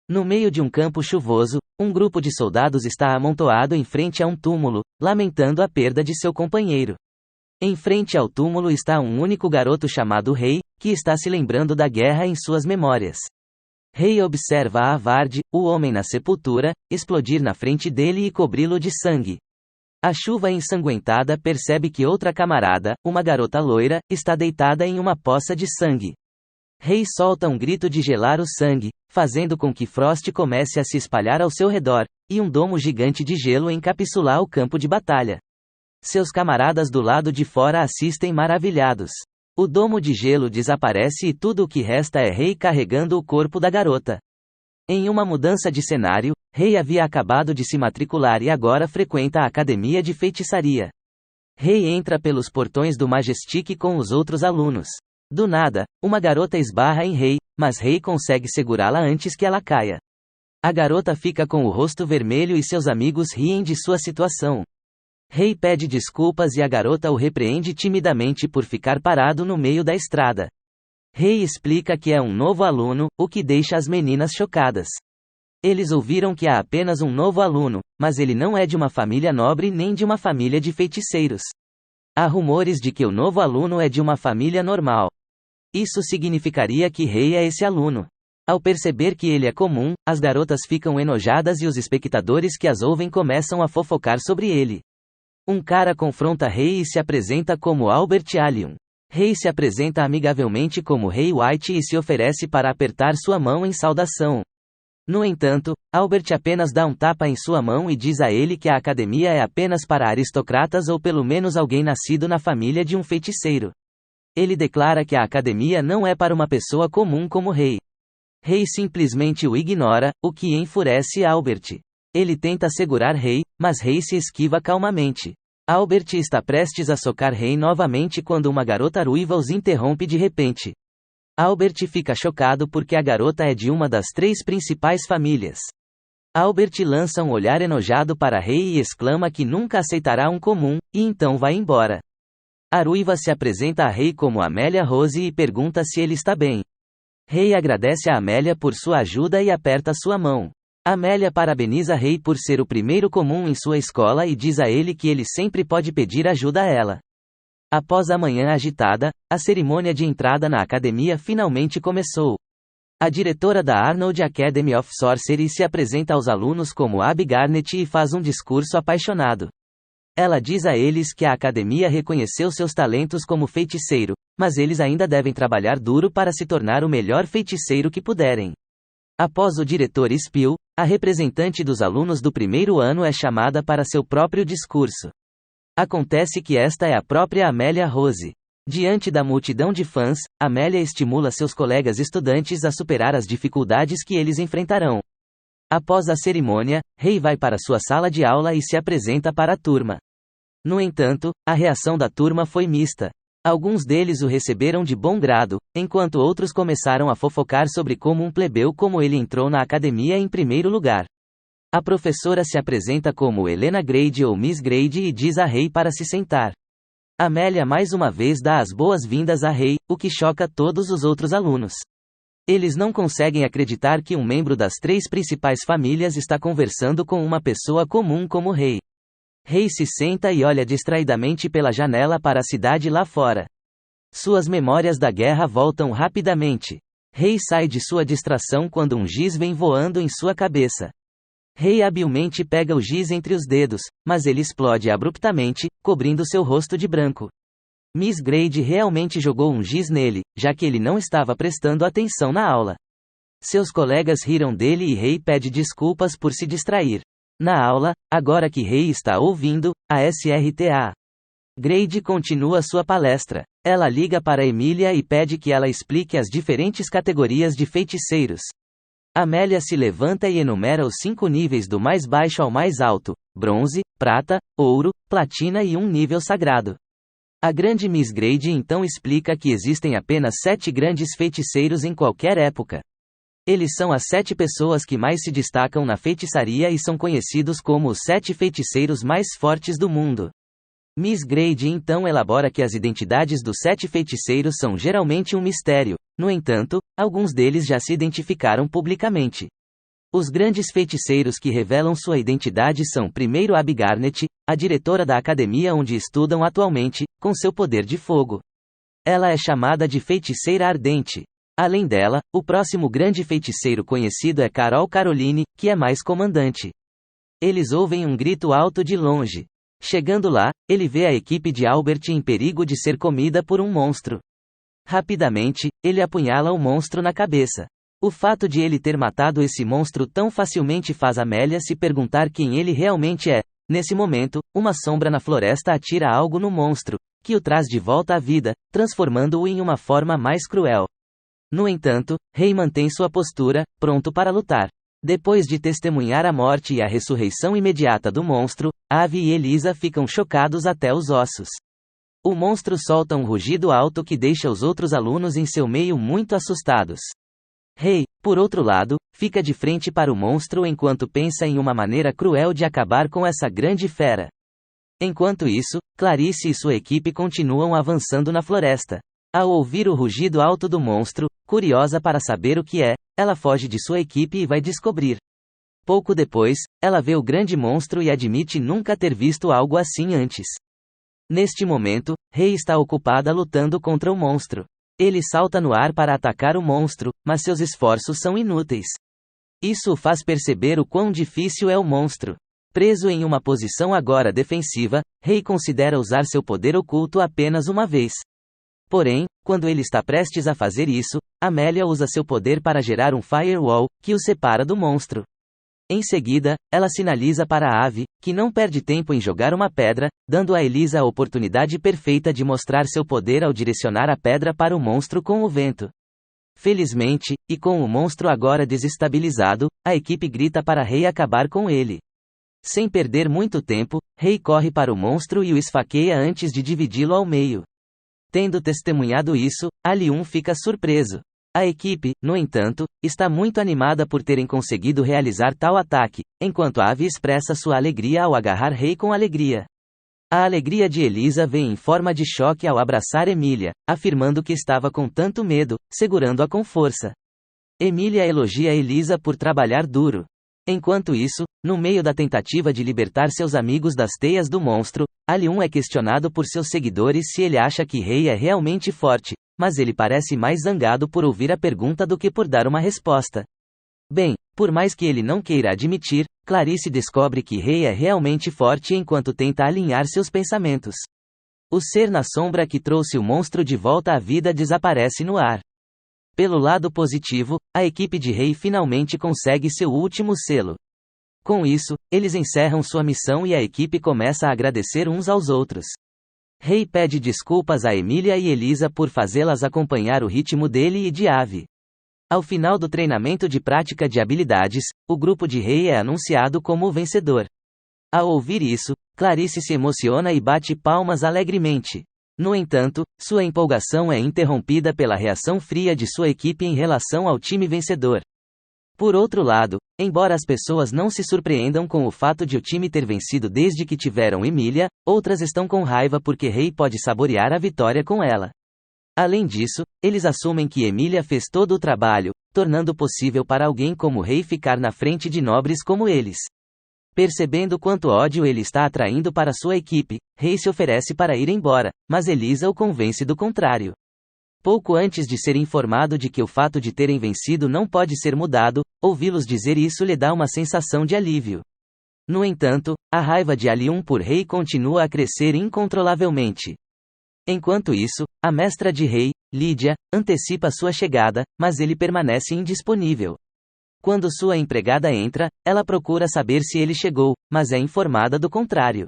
No meio de um campo chuvoso, um grupo de soldados está amontoado em frente a um túmulo, lamentando a perda de seu companheiro. Em frente ao túmulo está um único garoto chamado Rei, que está se lembrando da guerra em suas memórias. Rei observa Avard, o homem na sepultura, explodir na frente dele e cobri-lo de sangue. A chuva ensanguentada percebe que outra camarada, uma garota loira, está deitada em uma poça de sangue. Rei solta um grito de gelar o sangue, fazendo com que Frost comece a se espalhar ao seu redor, e um domo gigante de gelo encapsular o campo de batalha. Seus camaradas do lado de fora assistem maravilhados. O domo de gelo desaparece e tudo o que resta é Rei carregando o corpo da garota. Em uma mudança de cenário, Rei havia acabado de se matricular e agora frequenta a academia de feitiçaria. Rei entra pelos portões do Majestic com os outros alunos. Do nada, uma garota esbarra em Rei, mas Rei consegue segurá-la antes que ela caia. A garota fica com o rosto vermelho e seus amigos riem de sua situação. Rei pede desculpas e a garota o repreende timidamente por ficar parado no meio da estrada. Rei explica que é um novo aluno, o que deixa as meninas chocadas. Eles ouviram que há apenas um novo aluno, mas ele não é de uma família nobre nem de uma família de feiticeiros. Há rumores de que o novo aluno é de uma família normal. Isso significaria que Rei é esse aluno. Ao perceber que ele é comum, as garotas ficam enojadas e os espectadores que as ouvem começam a fofocar sobre ele. Um cara confronta Rei e se apresenta como Albert Allium. Rei se apresenta amigavelmente como Rei White e se oferece para apertar sua mão em saudação. No entanto, Albert apenas dá um tapa em sua mão e diz a ele que a academia é apenas para aristocratas ou pelo menos alguém nascido na família de um feiticeiro. Ele declara que a academia não é para uma pessoa comum como Rei. Rei simplesmente o ignora, o que enfurece Albert. Ele tenta segurar Rei, mas Rei se esquiva calmamente. Albert está prestes a socar Rei novamente quando uma garota ruiva os interrompe de repente. Albert fica chocado porque a garota é de uma das 3 principais famílias. Albert lança um olhar enojado para Rei e exclama que nunca aceitará um comum, e então vai embora. A ruiva se apresenta a Rei como Amélia Rose e pergunta se ele está bem. Rei agradece a Amélia por sua ajuda e aperta sua mão. Amélia parabeniza Rei por ser o primeiro comum em sua escola e diz a ele que ele sempre pode pedir ajuda a ela. Após a manhã agitada, a cerimônia de entrada na academia finalmente começou. A diretora da Arnold Academy of Sorcery se apresenta aos alunos como Abby Garnett e faz um discurso apaixonado. Ela diz a eles que a academia reconheceu seus talentos como feiticeiro, mas eles ainda devem trabalhar duro para se tornar o melhor feiticeiro que puderem. Após o diretor Spill, a representante dos alunos do primeiro ano é chamada para seu próprio discurso. Acontece que esta é a própria Amélia Rose. Diante da multidão de fãs, Amélia estimula seus colegas estudantes a superar as dificuldades que eles enfrentarão. Após a cerimônia, Rei vai para sua sala de aula e se apresenta para a turma. No entanto, a reação da turma foi mista. Alguns deles o receberam de bom grado, enquanto outros começaram a fofocar sobre como um plebeu como ele entrou na academia em primeiro lugar. A professora se apresenta como Helena Grade ou Miss Grade e diz a Rei para se sentar. Amélia mais uma vez dá as boas-vindas a Rei, o que choca todos os outros alunos. Eles não conseguem acreditar que um membro das 3 principais famílias está conversando com uma pessoa comum como Rei. Rei se senta e olha distraidamente pela janela para a cidade lá fora. Suas memórias da guerra voltam rapidamente. Rei sai de sua distração quando um giz vem voando em sua cabeça. Rei habilmente pega o giz entre os dedos, mas ele explode abruptamente, cobrindo seu rosto de branco. Miss Grade realmente jogou um giz nele, já que ele não estava prestando atenção na aula. Seus colegas riram dele e Rei pede desculpas por se distrair. Na aula, agora que Rei está ouvindo, a SRTA. Grade continua sua palestra. Ela liga para Emília e pede que ela explique as diferentes categorias de feiticeiros. Amélia se levanta e enumera os 5 níveis do mais baixo ao mais alto: bronze, prata, ouro, platina e um nível sagrado. A grande Miss Grade então explica que existem apenas 7 grandes feiticeiros em qualquer época. Eles são as 7 pessoas que mais se destacam na feitiçaria e são conhecidos como os 7 feiticeiros mais fortes do mundo. Miss Grade então elabora que as identidades dos 7 feiticeiros são geralmente um mistério. No entanto, alguns deles já se identificaram publicamente. Os grandes feiticeiros que revelam sua identidade são primeiro Abby Garnet, a diretora da academia onde estudam atualmente, com seu poder de fogo. Ela é chamada de Feiticeira Ardente. Além dela, o próximo grande feiticeiro conhecido é Carol Caroline, que é mais comandante. Eles ouvem um grito alto de longe. Chegando lá, ele vê a equipe de Albert em perigo de ser comida por um monstro. Rapidamente, ele apunhala o monstro na cabeça. O fato de ele ter matado esse monstro tão facilmente faz Amélia se perguntar quem ele realmente é. Nesse momento, uma sombra na floresta atira algo no monstro, que o traz de volta à vida, transformando-o em uma forma mais cruel. No entanto, Rei mantém sua postura, pronto para lutar. Depois de testemunhar a morte e a ressurreição imediata do monstro, Abby e Elisa ficam chocados até os ossos. O monstro solta um rugido alto que deixa os outros alunos em seu meio muito assustados. Rei, por outro lado, fica de frente para o monstro enquanto pensa em uma maneira cruel de acabar com essa grande fera. Enquanto isso, Clarice e sua equipe continuam avançando na floresta. Ao ouvir o rugido alto do monstro, curiosa para saber o que é, ela foge de sua equipe e vai descobrir. Pouco depois, ela vê o grande monstro e admite nunca ter visto algo assim antes. Neste momento, Rei está ocupada lutando contra o monstro. Ele salta no ar para atacar o monstro, mas seus esforços são inúteis. Isso o faz perceber o quão difícil é o monstro. Preso em uma posição agora defensiva, Rei considera usar seu poder oculto apenas uma vez. Porém, quando ele está prestes a fazer isso, Amélia usa seu poder para gerar um firewall, que o separa do monstro. Em seguida, ela sinaliza para a Abby, que não perde tempo em jogar uma pedra, dando a Elisa a oportunidade perfeita de mostrar seu poder ao direcionar a pedra para o monstro com o vento. Felizmente, e com o monstro agora desestabilizado, a equipe grita para Rei acabar com ele. Sem perder muito tempo, Rei corre para o monstro e o esfaqueia antes de dividi-lo ao meio. Tendo testemunhado isso, Ali-1 fica surpreso. A equipe, no entanto, está muito animada por terem conseguido realizar tal ataque, enquanto Abby expressa sua alegria ao agarrar Rei com alegria. A alegria de Elisa vem em forma de choque ao abraçar Emília, afirmando que estava com tanto medo, segurando-a com força. Emília elogia Elisa por trabalhar duro. Enquanto isso, no meio da tentativa de libertar seus amigos das teias do monstro, Ali-1 é questionado por seus seguidores se ele acha que Rei é realmente forte, mas ele parece mais zangado por ouvir a pergunta do que por dar uma resposta. Bem, por mais que ele não queira admitir, Clarice descobre que Rei é realmente forte enquanto tenta alinhar seus pensamentos. O ser na sombra que trouxe o monstro de volta à vida desaparece no ar. Pelo lado positivo, a equipe de Rei finalmente consegue seu último selo. Com isso, eles encerram sua missão e a equipe começa a agradecer uns aos outros. Rei pede desculpas a Emília e Elisa por fazê-las acompanhar o ritmo dele e de Abby. Ao final do treinamento de prática de habilidades, o grupo de Rei é anunciado como o vencedor. Ao ouvir isso, Clarice se emociona e bate palmas alegremente. No entanto, sua empolgação é interrompida pela reação fria de sua equipe em relação ao time vencedor. Por outro lado, embora as pessoas não se surpreendam com o fato de o time ter vencido desde que tiveram Emília, outras estão com raiva porque Rei pode saborear a vitória com ela. Além disso, eles assumem que Emília fez todo o trabalho, tornando possível para alguém como Rei ficar na frente de nobres como eles. Percebendo quanto ódio ele está atraindo para sua equipe, Rei se oferece para ir embora, mas Elisa o convence do contrário. Pouco antes de ser informado de que o fato de terem vencido não pode ser mudado, ouvi-los dizer isso lhe dá uma sensação de alívio. No entanto, a raiva de Ali-1 por Rei continua a crescer incontrolavelmente. Enquanto isso, a mestra de Rei, Lídia, antecipa sua chegada, mas ele permanece indisponível. Quando sua empregada entra, ela procura saber se ele chegou, mas é informada do contrário.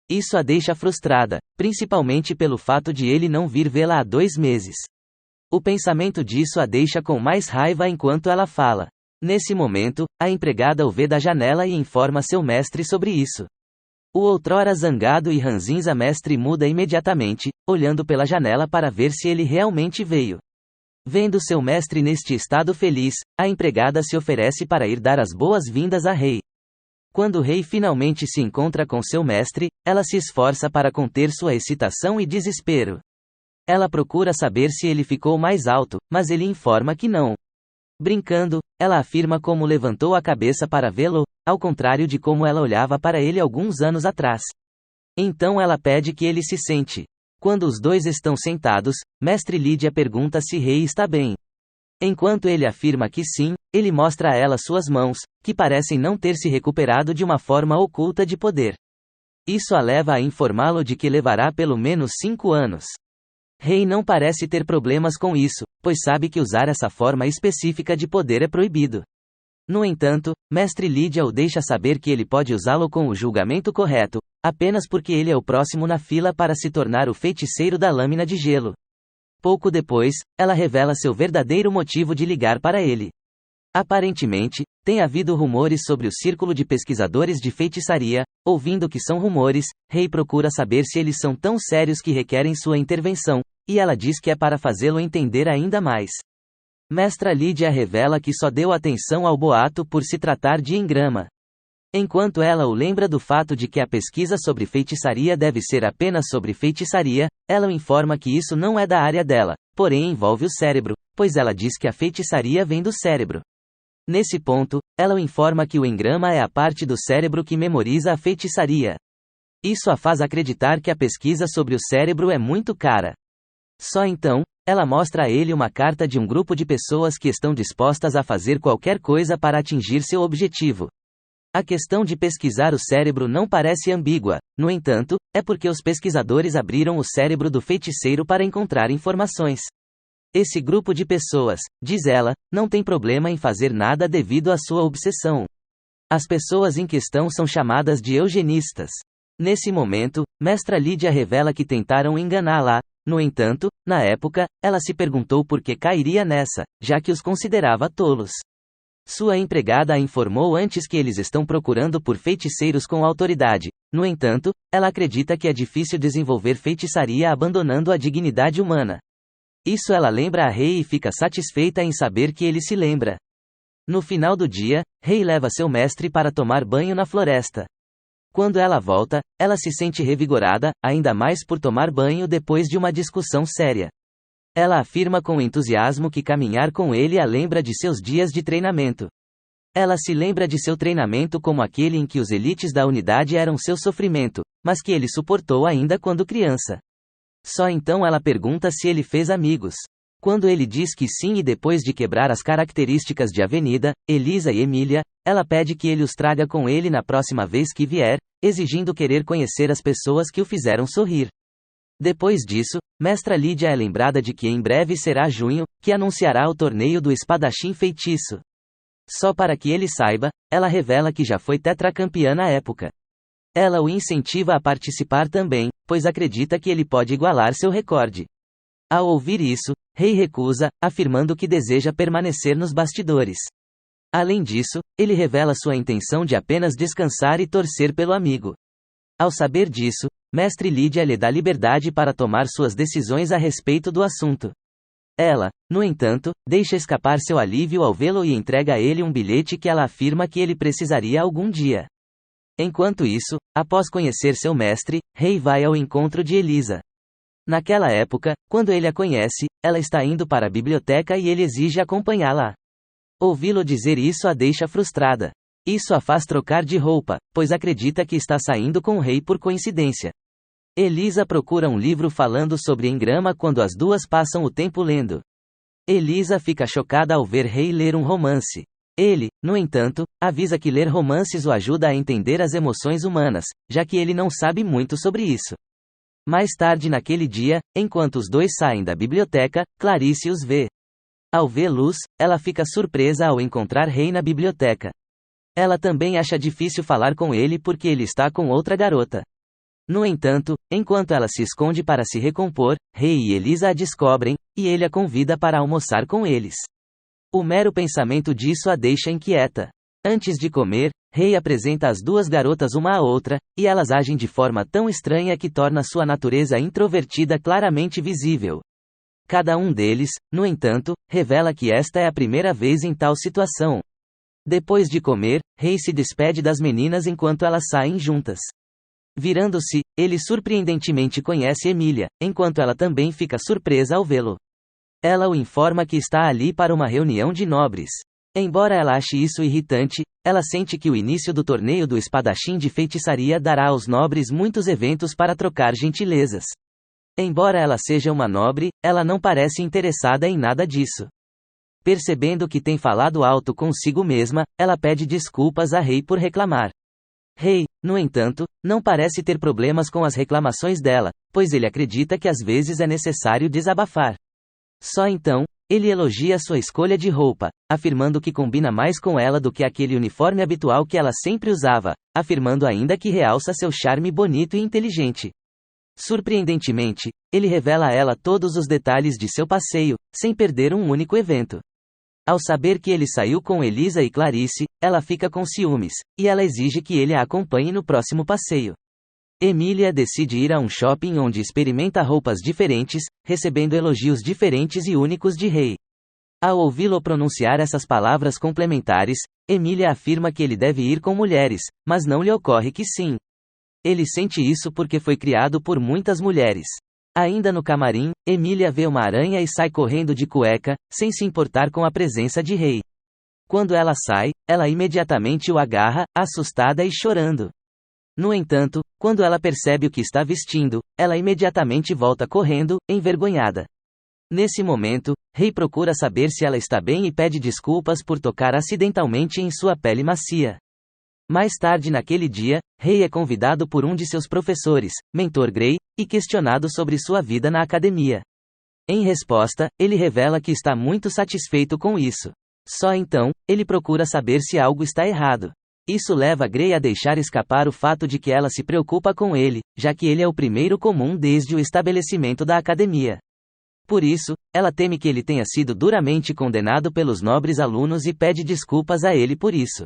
Isso a deixa frustrada, principalmente pelo fato de ele não vir vê-la há 2 meses. O pensamento disso a deixa com mais raiva enquanto ela fala. Nesse momento, a empregada o vê da janela e informa seu mestre sobre isso. O outrora zangado e ranzinza mestre muda imediatamente, olhando pela janela para ver se ele realmente veio. Vendo seu mestre neste estado feliz, a empregada se oferece para ir dar as boas-vindas a Rei. Quando Rei finalmente se encontra com seu mestre, ela se esforça para conter sua excitação e desespero. Ela procura saber se ele ficou mais alto, mas ele informa que não. Brincando, ela afirma como levantou a cabeça para vê-lo, ao contrário de como ela olhava para ele alguns anos atrás. Então ela pede que ele se sente. Quando os dois estão sentados, Mestre Lídia pergunta se Rei está bem. Enquanto ele afirma que sim, ele mostra a ela suas mãos, que parecem não ter se recuperado de uma forma oculta de poder. Isso a leva a informá-lo de que levará pelo menos 5 anos. Rei não parece ter problemas com isso, pois sabe que usar essa forma específica de poder é proibido. No entanto, Mestre Lídia o deixa saber que ele pode usá-lo com o julgamento correto, apenas porque ele é o próximo na fila para se tornar o feiticeiro da lâmina de gelo. Pouco depois, ela revela seu verdadeiro motivo de ligar para ele. Aparentemente, tem havido rumores sobre o círculo de pesquisadores de feitiçaria. Ouvindo que são rumores, Rei procura saber se eles são tão sérios que requerem sua intervenção, e ela diz que é para fazê-lo entender ainda mais. Mestra Lídia revela que só deu atenção ao boato por se tratar de engrama. Enquanto ela o lembra do fato de que a pesquisa sobre feitiçaria deve ser apenas sobre feitiçaria, ela o informa que isso não é da área dela, porém envolve o cérebro, pois ela diz que a feitiçaria vem do cérebro. Nesse ponto, ela o informa que o engrama é a parte do cérebro que memoriza a feitiçaria. Isso a faz acreditar que a pesquisa sobre o cérebro é muito cara. Só então, ela mostra a ele uma carta de um grupo de pessoas que estão dispostas a fazer qualquer coisa para atingir seu objetivo. A questão de pesquisar o cérebro não parece ambígua, no entanto, é porque os pesquisadores abriram o cérebro do feiticeiro para encontrar informações. Esse grupo de pessoas, diz ela, não tem problema em fazer nada devido à sua obsessão. As pessoas em questão são chamadas de eugenistas. Nesse momento, Mestra Lídia revela que tentaram enganá-la. No entanto, na época, ela se perguntou por que cairia nessa, já que os considerava tolos. Sua empregada a informou antes que eles estão procurando por feiticeiros com autoridade. No entanto, ela acredita que é difícil desenvolver feitiçaria abandonando a dignidade humana. Isso ela lembra a Rei e fica satisfeita em saber que ele se lembra. No final do dia, Rei leva seu mestre para tomar banho na floresta. Quando ela volta, ela se sente revigorada, ainda mais por tomar banho depois de uma discussão séria. Ela afirma com entusiasmo que caminhar com ele a lembra de seus dias de treinamento. Ela se lembra de seu treinamento como aquele em que os elites da unidade eram seu sofrimento, mas que ele suportou ainda quando criança. Só então ela pergunta se ele fez amigos. Quando ele diz que sim e depois de quebrar as características de Avenida, Elisa e Emília, ela pede que ele os traga com ele na próxima vez que vier, exigindo querer conhecer as pessoas que o fizeram sorrir. Depois disso, Mestra Lídia é lembrada de que em breve será junho, que anunciará o torneio do espadachim feitiço. Só para que ele saiba, ela revela que já foi tetracampeã na época. Ela o incentiva a participar também, pois acredita que ele pode igualar seu recorde. Ao ouvir isso, Rei recusa, afirmando que deseja permanecer nos bastidores. Além disso, ele revela sua intenção de apenas descansar e torcer pelo amigo. Ao saber disso, Mestre Lídia lhe dá liberdade para tomar suas decisões a respeito do assunto. Ela, no entanto, deixa escapar seu alívio ao vê-lo e entrega a ele um bilhete que ela afirma que ele precisaria algum dia. Enquanto isso, após conhecer seu mestre, Rei vai ao encontro de Elisa. Naquela época, quando ele a conhece, ela está indo para a biblioteca e ele exige acompanhá-la. Ouvi-lo dizer isso a deixa frustrada. Isso a faz trocar de roupa, pois acredita que está saindo com o rei por coincidência. Elisa procura um livro falando sobre engrama quando as duas passam o tempo lendo. Elisa fica chocada ao ver Rei ler um romance. Ele, no entanto, avisa que ler romances o ajuda a entender as emoções humanas, já que ele não sabe muito sobre isso. Mais tarde naquele dia, enquanto os dois saem da biblioteca, Clarice os vê. Ao ver Luz, ela fica surpresa ao encontrar Rei na biblioteca. Ela também acha difícil falar com ele porque ele está com outra garota. No entanto, enquanto ela se esconde para se recompor, Rei e Elisa a descobrem, e ele a convida para almoçar com eles. O mero pensamento disso a deixa inquieta. Antes de comer, Rei apresenta as duas garotas uma à outra, e elas agem de forma tão estranha que torna sua natureza introvertida claramente visível. Cada um deles, no entanto, revela que esta é a primeira vez em tal situação. Depois de comer, Rei se despede das meninas enquanto elas saem juntas. Virando-se, ele surpreendentemente conhece Emília, enquanto ela também fica surpresa ao vê-lo. Ela o informa que está ali para uma reunião de nobres. Embora ela ache isso irritante, ela sente que o início do torneio do espadachim de feitiçaria dará aos nobres muitos eventos para trocar gentilezas. Embora ela seja uma nobre, ela não parece interessada em nada disso. Percebendo que tem falado alto consigo mesma, ela pede desculpas a Rei por reclamar. Rei, no entanto, não parece ter problemas com as reclamações dela, pois ele acredita que às vezes é necessário desabafar. Só então, ele elogia sua escolha de roupa, afirmando que combina mais com ela do que aquele uniforme habitual que ela sempre usava, afirmando ainda que realça seu charme bonito e inteligente. Surpreendentemente, ele revela a ela todos os detalhes de seu passeio, sem perder um único evento. Ao saber que ele saiu com Elisa e Clarice, ela fica com ciúmes, e ela exige que ele a acompanhe no próximo passeio. Emília decide ir a um shopping onde experimenta roupas diferentes, recebendo elogios diferentes e únicos de Rei. Ao ouvi-lo pronunciar essas palavras complementares, Emília afirma que ele deve ir com mulheres, mas não lhe ocorre que sim. Ele sente isso porque foi criado por muitas mulheres. Ainda no camarim, Emília vê uma aranha e sai correndo de cueca, sem se importar com a presença de Rei. Quando ela sai, ela imediatamente o agarra, assustada e chorando. No entanto, quando ela percebe o que está vestindo, ela imediatamente volta correndo, envergonhada. Nesse momento, Rei procura saber se ela está bem e pede desculpas por tocar acidentalmente em sua pele macia. Mais tarde naquele dia, Rei é convidado por um de seus professores, Mentor Grey, e questionado sobre sua vida na academia. Em resposta, ele revela que está muito satisfeito com isso. Só então, ele procura saber se algo está errado. Isso leva Grey a deixar escapar o fato de que ela se preocupa com ele, já que ele é o primeiro comum desde o estabelecimento da academia. Por isso, ela teme que ele tenha sido duramente condenado pelos nobres alunos e pede desculpas a ele por isso.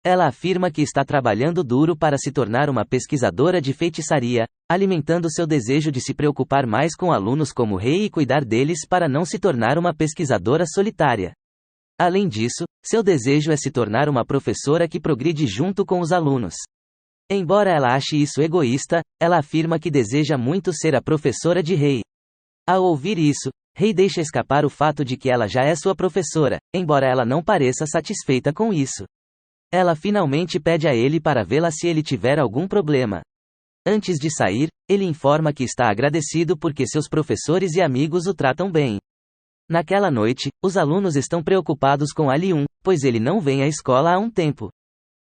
Ela afirma que está trabalhando duro para se tornar uma pesquisadora de feitiçaria, alimentando seu desejo de se preocupar mais com alunos como Rei e cuidar deles para não se tornar uma pesquisadora solitária. Além disso, seu desejo é se tornar uma professora que progride junto com os alunos. Embora ela ache isso egoísta, ela afirma que deseja muito ser a professora de Rei. Ao ouvir isso, Rei deixa escapar o fato de que ela já é sua professora, embora ela não pareça satisfeita com isso. Ela finalmente pede a ele para vê-la se ele tiver algum problema. Antes de sair, ele informa que está agradecido porque seus professores e amigos o tratam bem. Naquela noite, os alunos estão preocupados com Ali-1, pois ele não vem à escola há um tempo.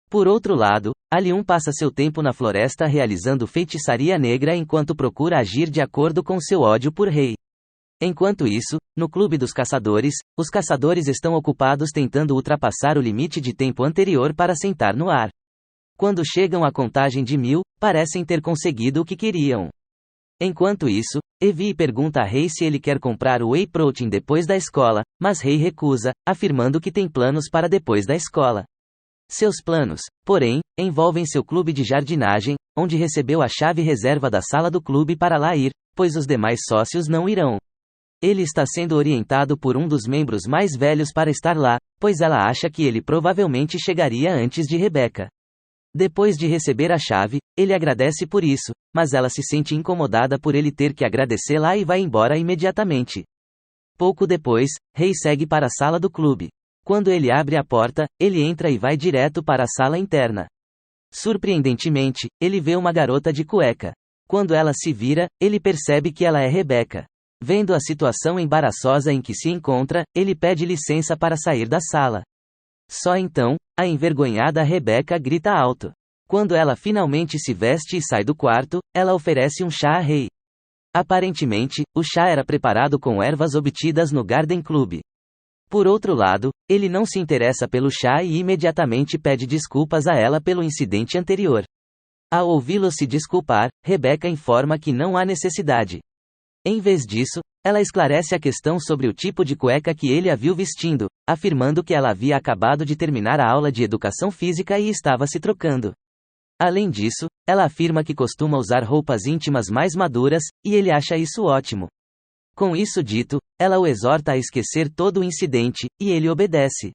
Por outro lado, Ali-1 passa seu tempo na floresta realizando feitiçaria negra enquanto procura agir de acordo com seu ódio por Rei. Enquanto isso, no clube dos caçadores, os caçadores estão ocupados tentando ultrapassar o limite de tempo anterior para sentar no ar. Quando chegam à contagem de 1000, parecem ter conseguido o que queriam. Enquanto isso, Evie pergunta a Rei se ele quer comprar o Whey Protein depois da escola, mas Rei recusa, afirmando que tem planos para depois da escola. Seus planos, porém, envolvem seu clube de jardinagem, onde recebeu a chave reserva da sala do clube para lá ir, pois os demais sócios não irão. Ele está sendo orientado por um dos membros mais velhos para estar lá, pois ela acha que ele provavelmente chegaria antes de Rebecca. Depois de receber a chave, ele agradece por isso, mas ela se sente incomodada por ele ter que agradecê-la e vai embora imediatamente. Pouco depois, Rei segue para a sala do clube. Quando ele abre a porta, ele entra e vai direto para a sala interna. Surpreendentemente, ele vê uma garota de cueca. Quando ela se vira, ele percebe que ela é Rebecca. Vendo a situação embaraçosa em que se encontra, ele pede licença para sair da sala. Só então, a envergonhada Rebecca grita alto. Quando ela finalmente se veste e sai do quarto, ela oferece um chá a Rei. Aparentemente, o chá era preparado com ervas obtidas no Garden Club. Por outro lado, ele não se interessa pelo chá e imediatamente pede desculpas a ela pelo incidente anterior. Ao ouvi-lo se desculpar, Rebecca informa que não há necessidade. Em vez disso, ela esclarece a questão sobre o tipo de cueca que ele a viu vestindo, afirmando que ela havia acabado de terminar a aula de educação física e estava se trocando. Além disso, ela afirma que costuma usar roupas íntimas mais maduras, e ele acha isso ótimo. Com isso dito, ela o exorta a esquecer todo o incidente, e ele obedece.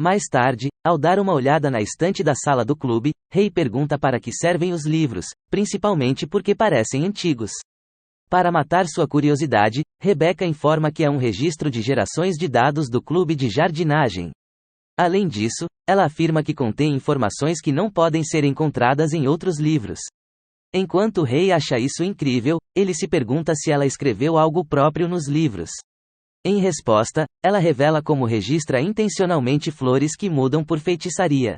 Mais tarde, ao dar uma olhada na estante da sala do clube, Rei pergunta para que servem os livros, principalmente porque parecem antigos. Para matar sua curiosidade, Rebecca informa que é um registro de gerações de dados do clube de jardinagem. Além disso, ela afirma que contém informações que não podem ser encontradas em outros livros. Enquanto o rei acha isso incrível, ele se pergunta se ela escreveu algo próprio nos livros. Em resposta, ela revela como registra intencionalmente flores que mudam por feitiçaria.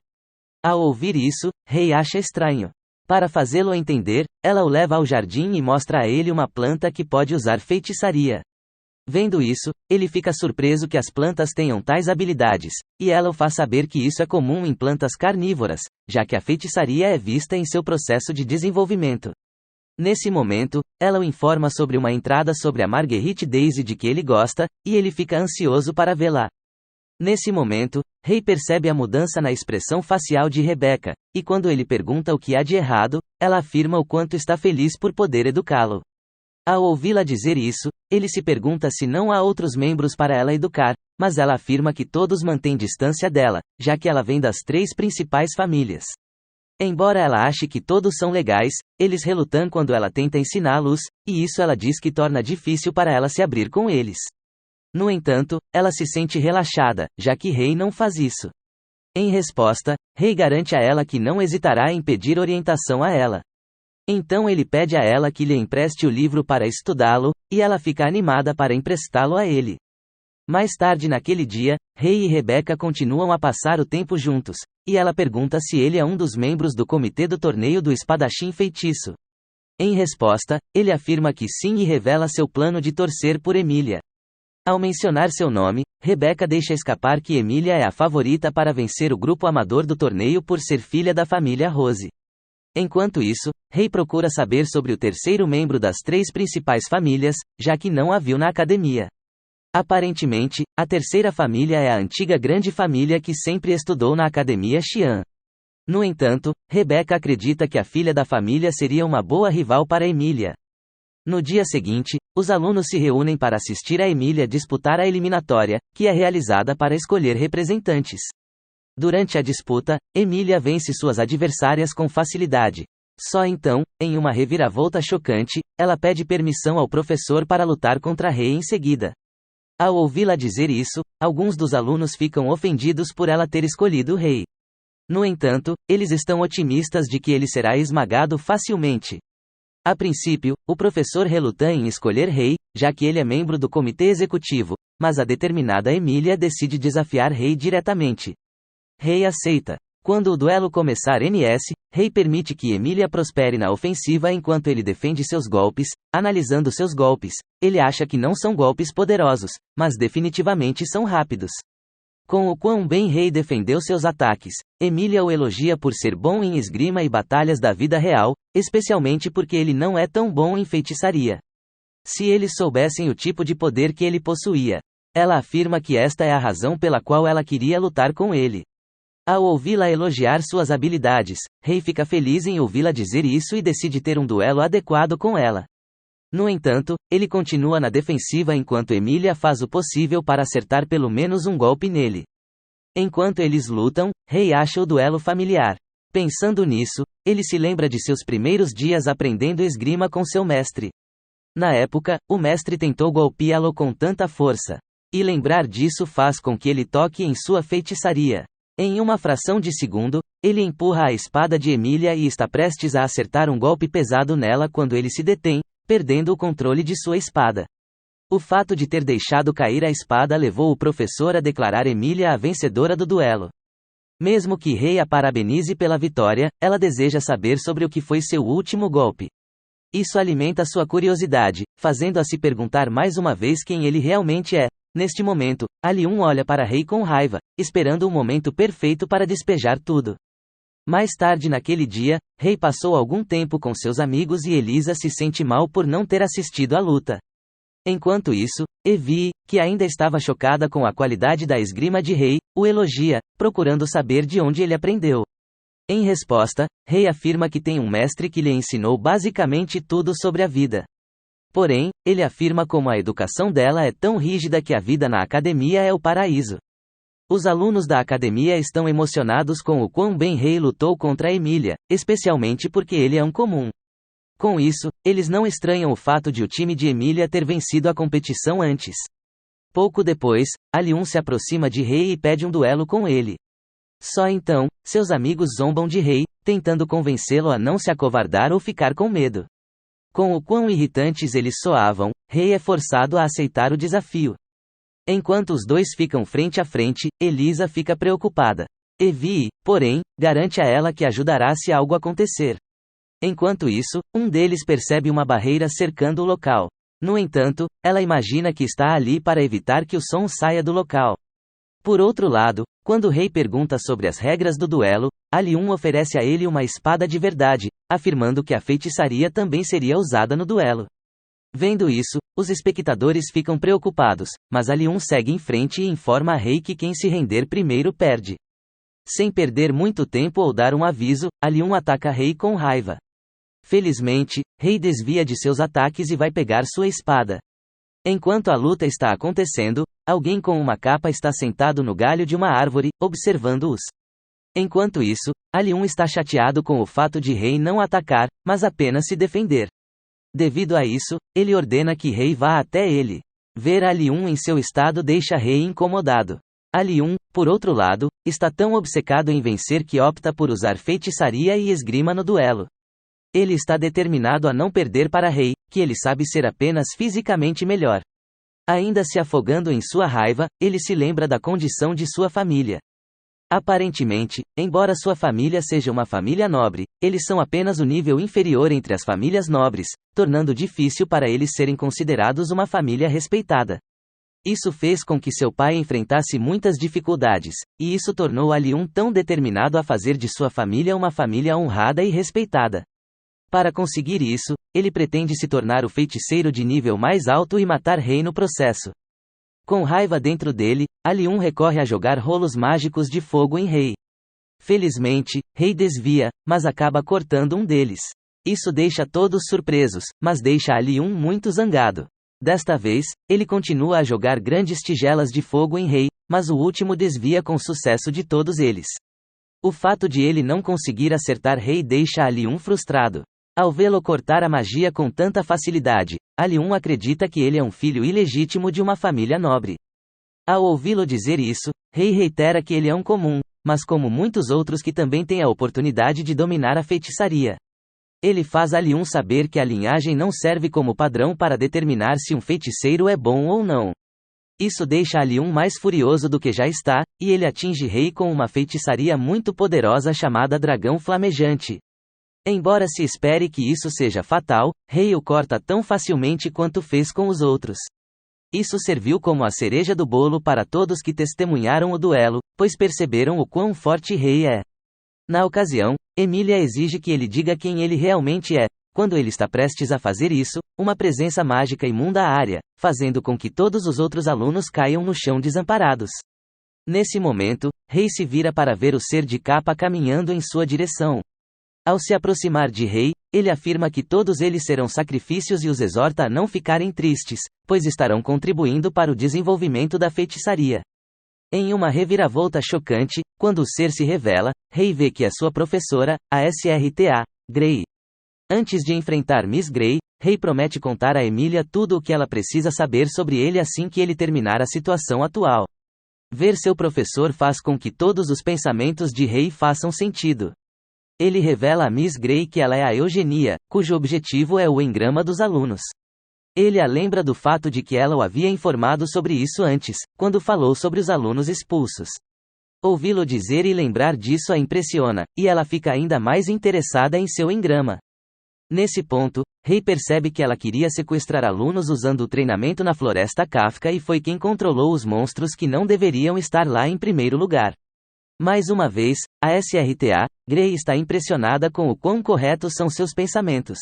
Ao ouvir isso, Rei acha estranho. Para fazê-lo entender, ela o leva ao jardim e mostra a ele uma planta que pode usar feitiçaria. Vendo isso, ele fica surpreso que as plantas tenham tais habilidades, e ela o faz saber que isso é comum em plantas carnívoras, já que a feitiçaria é vista em seu processo de desenvolvimento. Nesse momento, ela o informa sobre uma entrada sobre a Marguerite Daisy de que ele gosta, e ele fica ansioso para vê-la. Nesse momento, Rei percebe a mudança na expressão facial de Rebecca, e quando ele pergunta o que há de errado, ela afirma o quanto está feliz por poder educá-lo. Ao ouvi-la dizer isso, ele se pergunta se não há outros membros para ela educar, mas ela afirma que todos mantêm distância dela, já que ela vem das 3 principais famílias. Embora ela ache que todos são legais, eles relutam quando ela tenta ensiná-los, e isso ela diz que torna difícil para ela se abrir com eles. No entanto, ela se sente relaxada, já que Rei não faz isso. Em resposta, Rei garante a ela que não hesitará em pedir orientação a ela. Então ele pede a ela que lhe empreste o livro para estudá-lo, e ela fica animada para emprestá-lo a ele. Mais tarde naquele dia, Rei e Rebecca continuam a passar o tempo juntos, e ela pergunta se ele é um dos membros do comitê do torneio do espadachim feitiço. Em resposta, ele afirma que sim e revela seu plano de torcer por Emília. Ao mencionar seu nome, Rebecca deixa escapar que Emília é a favorita para vencer o grupo amador do torneio por ser filha da família Rose. Enquanto isso, Rei procura saber sobre o terceiro membro das 3 principais famílias, já que não a viu na academia. Aparentemente, a terceira família é a antiga grande família que sempre estudou na academia Xian. No entanto, Rebecca acredita que a filha da família seria uma boa rival para Emília. No dia seguinte, os alunos se reúnem para assistir a Emília disputar a eliminatória, que é realizada para escolher representantes. Durante a disputa, Emília vence suas adversárias com facilidade. Só então, em uma reviravolta chocante, ela pede permissão ao professor para lutar contra Rei em seguida. Ao ouvi-la dizer isso, alguns dos alunos ficam ofendidos por ela ter escolhido Rei. No entanto, eles estão otimistas de que ele será esmagado facilmente. A princípio, o professor reluta em escolher Rei, já que ele é membro do comitê executivo, mas a determinada Emília decide desafiar Rei diretamente. Rei aceita. Quando o duelo começar Rei permite que Emília prospere na ofensiva enquanto ele defende seus golpes. Analisando seus golpes, ele acha que não são golpes poderosos, mas definitivamente são rápidos. Com o quão bem Rei defendeu seus ataques, Emília o elogia por ser bom em esgrima e batalhas da vida real, especialmente porque ele não é tão bom em feitiçaria. Se eles soubessem o tipo de poder que ele possuía, ela afirma que esta é a razão pela qual ela queria lutar com ele. Ao ouvi-la elogiar suas habilidades, Rei fica feliz em ouvi-la dizer isso e decide ter um duelo adequado com ela. No entanto, ele continua na defensiva enquanto Emília faz o possível para acertar pelo menos um golpe nele. Enquanto eles lutam, Rei acha o duelo familiar. Pensando nisso, ele se lembra de seus primeiros dias aprendendo esgrima com seu mestre. Na época, o mestre tentou golpeá-lo com tanta força. E lembrar disso faz com que ele toque em sua feitiçaria. Em uma fração de segundo, ele empurra a espada de Emília e está prestes a acertar um golpe pesado nela quando ele se detém, perdendo o controle de sua espada. O fato de ter deixado cair a espada levou o professor a declarar Emília a vencedora do duelo. Mesmo que Rei a parabenize pela vitória, ela deseja saber sobre o que foi seu último golpe. Isso alimenta sua curiosidade, fazendo-a se perguntar mais uma vez quem ele realmente é. Neste momento, Aliun olha para Rei com raiva, esperando o momento perfeito para despejar tudo. Mais tarde naquele dia, Rei passou algum tempo com seus amigos e Elisa se sente mal por não ter assistido à luta. Enquanto isso, Evie, que ainda estava chocada com a qualidade da esgrima de Rei, o elogia, procurando saber de onde ele aprendeu. Em resposta, Rei afirma que tem um mestre que lhe ensinou basicamente tudo sobre a vida. Porém, ele afirma como a educação dela é tão rígida que a vida na academia é o paraíso. Os alunos da academia estão emocionados com o quão bem Rei lutou contra Emília, especialmente porque ele é um comum. Com isso, eles não estranham o fato de o time de Emilia ter vencido a competição antes. Pouco depois, Ali-1 se aproxima de Rei e pede um duelo com ele. Só então, seus amigos zombam de Rei, tentando convencê-lo a não se acovardar ou ficar com medo. Com o quão irritantes eles soavam, Rei é forçado a aceitar o desafio. Enquanto os dois ficam frente a frente, Elisa fica preocupada. Evie, porém, garante a ela que ajudará se algo acontecer. Enquanto isso, um deles percebe uma barreira cercando o local. No entanto, ela imagina que está ali para evitar que o som saia do local. Por outro lado, quando Rei pergunta sobre as regras do duelo, Ali-1 oferece a ele uma espada de verdade, afirmando que a feitiçaria também seria usada no duelo. Vendo isso, os espectadores ficam preocupados, mas Ali-1 segue em frente e informa a Rei que quem se render primeiro perde. Sem perder muito tempo ou dar um aviso, Ali-1 ataca Rei com raiva. Felizmente, Rei desvia de seus ataques e vai pegar sua espada. Enquanto a luta está acontecendo, alguém com uma capa está sentado no galho de uma árvore, observando-os. Enquanto isso, Ali-1 está chateado com o fato de Rei não atacar, mas apenas se defender. Devido a isso, ele ordena que Rei vá até ele. Ver Ali-1 em seu estado deixa Rei incomodado. Ali-1, por outro lado, está tão obcecado em vencer que opta por usar feitiçaria e esgrima no duelo. Ele está determinado a não perder para Rei, que ele sabe ser apenas fisicamente melhor. Ainda se afogando em sua raiva, ele se lembra da condição de sua família. Aparentemente, embora sua família seja uma família nobre, eles são apenas o nível inferior entre as famílias nobres, tornando difícil para eles serem considerados uma família respeitada. Isso fez com que seu pai enfrentasse muitas dificuldades, e isso tornou Ali-1 tão determinado a fazer de sua família uma família honrada e respeitada. Para conseguir isso, ele pretende se tornar o feiticeiro de nível mais alto e matar Rei no processo. Com raiva dentro dele, Ali-1 recorre a jogar rolos mágicos de fogo em Rei. Felizmente, Rei desvia, mas acaba cortando um deles. Isso deixa todos surpresos, mas deixa Ali-1 muito zangado. Desta vez, ele continua a jogar grandes tigelas de fogo em Rei, mas o último desvia com sucesso de todos eles. O fato de ele não conseguir acertar Rei deixa Ali-1 frustrado. Ao vê-lo cortar a magia com tanta facilidade, Ali-1 acredita que ele é um filho ilegítimo de uma família nobre. Ao ouvi-lo dizer isso, Rei reitera que ele é um comum, mas como muitos outros que também têm a oportunidade de dominar a feitiçaria. Ele faz Ali-1 saber que a linhagem não serve como padrão para determinar se um feiticeiro é bom ou não. Isso deixa Ali-1 mais furioso do que já está, e ele atinge Rei com uma feitiçaria muito poderosa chamada Dragão Flamejante. Embora se espere que isso seja fatal, Rei o corta tão facilmente quanto fez com os outros. Isso serviu como a cereja do bolo para todos que testemunharam o duelo, pois perceberam o quão forte Rei é. Na ocasião, Emilia exige que ele diga quem ele realmente é. Quando ele está prestes a fazer isso, uma presença mágica imunda a área, fazendo com que todos os outros alunos caiam no chão desamparados. Nesse momento, Rei se vira para ver o ser de capa caminhando em sua direção. Ao se aproximar de Rei, ele afirma que todos eles serão sacrifícios e os exorta a não ficarem tristes, pois estarão contribuindo para o desenvolvimento da feitiçaria. Em uma reviravolta chocante, quando o ser se revela, Rei vê que é sua professora, a Srta. Grey. Antes de enfrentar Miss Grey, Rei promete contar a Emilia tudo o que ela precisa saber sobre ele assim que ele terminar a situação atual. Ver seu professor faz com que todos os pensamentos de Rei façam sentido. Ele revela a Miss Grey que ela é a Eugenia, cujo objetivo é o engrama dos alunos. Ele a lembra do fato de que ela o havia informado sobre isso antes, quando falou sobre os alunos expulsos. Ouvi-lo dizer e lembrar disso a impressiona, e ela fica ainda mais interessada em seu engrama. Nesse ponto, Rei percebe que ela queria sequestrar alunos usando o treinamento na Floresta Kafka e foi quem controlou os monstros que não deveriam estar lá em primeiro lugar. Mais uma vez, a Srta. Grey está impressionada com o quão corretos são seus pensamentos.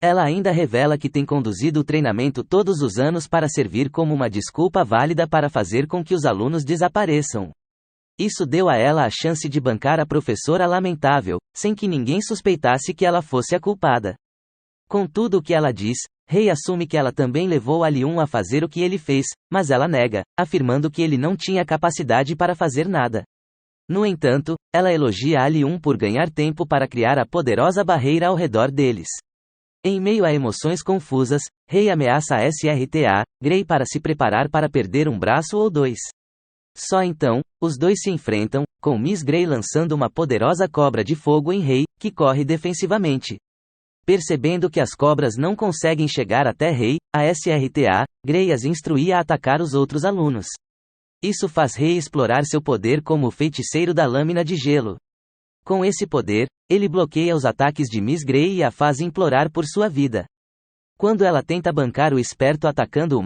Ela ainda revela que tem conduzido o treinamento todos os anos para servir como uma desculpa válida para fazer com que os alunos desapareçam. Isso deu a ela a chance de bancar a professora lamentável, sem que ninguém suspeitasse que ela fosse a culpada. Com tudo o que ela diz, Rei assume que ela também levou Ali-1 a fazer o que ele fez, mas ela nega, afirmando que ele não tinha capacidade para fazer nada. No entanto, ela elogia Ali-1 por ganhar tempo para criar a poderosa barreira ao redor deles. Em meio a emoções confusas, Rei ameaça a SRTA, Grey para se preparar para perder um braço ou dois. Só então, os dois se enfrentam, com Miss Grey lançando uma poderosa cobra de fogo em Rei, que corre defensivamente. Percebendo que as cobras não conseguem chegar até Rei, a SRTA, Grey as instrui a atacar os outros alunos. Isso faz Rei explorar seu poder como o feiticeiro da lâmina de gelo. Com esse poder, ele bloqueia os ataques de Miss Grey e a faz implorar por sua vida. Quando ela tenta bancar o esperto atacando o